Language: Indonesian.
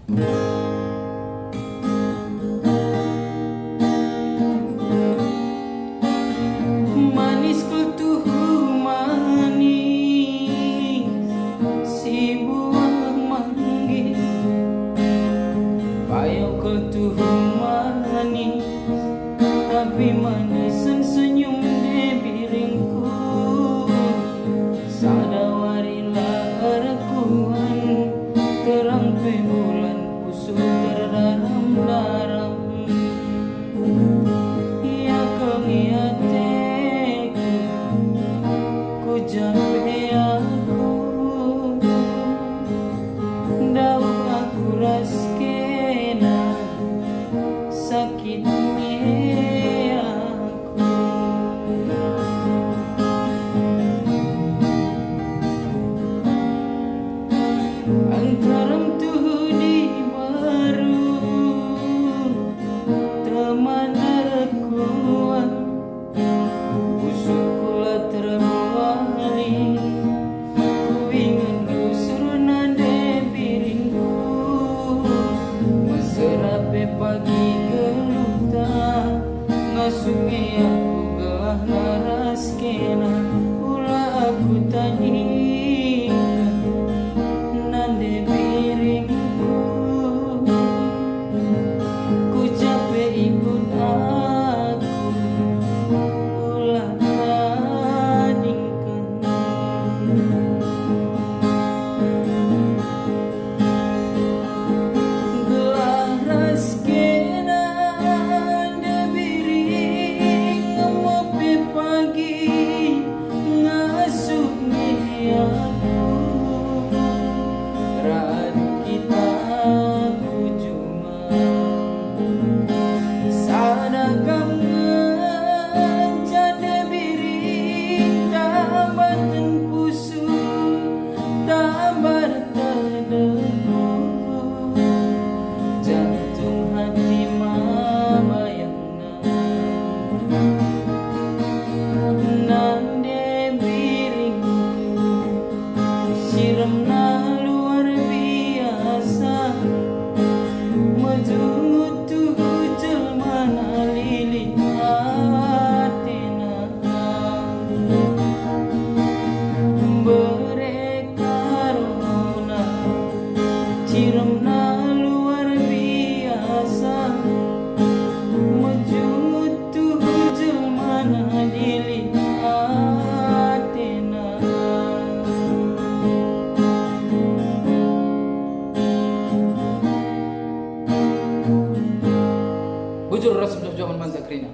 Manis kutuh manis, si buah manggis, payau kutuh manis, tapi manisan senyum di biringku. Sadawarilah rekuan, terang bulan usul terdaram-daram. Ya kengiateku, ku jabe aku, dau aku raskena, sakitnya aku. Antaram tuh di baru teman rekuan, usukula terbuali, ku ingin rusur nade biringku, meserape pagi geluta, ngasungi aku gelah naras kena, ulah aku tandingkan nade biringku, ku capek ikut aku, ulah tandingkan. Gelah ras kena nade biring, ngopi pagi ngasungi aku, raat kita cuma sadagam jade biring, tambatan pusu tabar terdeku, jantung hati mabayangna nande biringku, siramna luar biasa, mejutu jelmana lili atena, berekarona ciramna luar biasa, mejutu jelmana lili atena. Bujur ras zaman manta krina.